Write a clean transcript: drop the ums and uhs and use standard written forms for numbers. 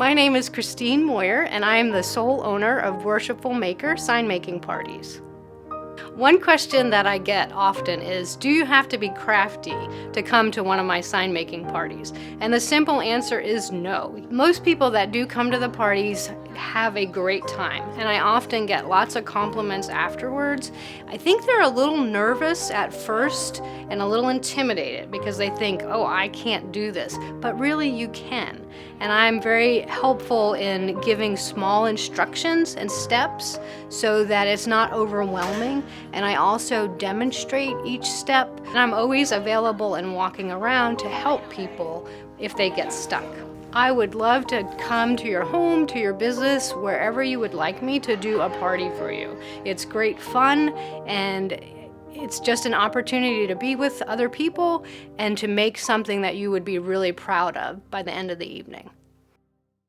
My name is Christine Moyer, and I am the sole owner of Worshipful Maker sign making parties. One question that I get often is, do you have to be crafty to come to one of my sign making parties? And the simple answer is no. Most people that do come to the parties have a great time, and I often get lots of compliments afterwards. I think they're a little nervous at first and a little intimidated because they think, oh, I can't do this, but really you can. And I'm very helpful in giving small instructions and steps so that it's not overwhelming, and I also demonstrate each step, and I'm always available and walking around to help people if they get stuck. I would love to come to your home, to your business, wherever you would like me to do a party for you. It's great fun, and it's just an opportunity to be with other people and to make something that you would be really proud of by the end of the evening.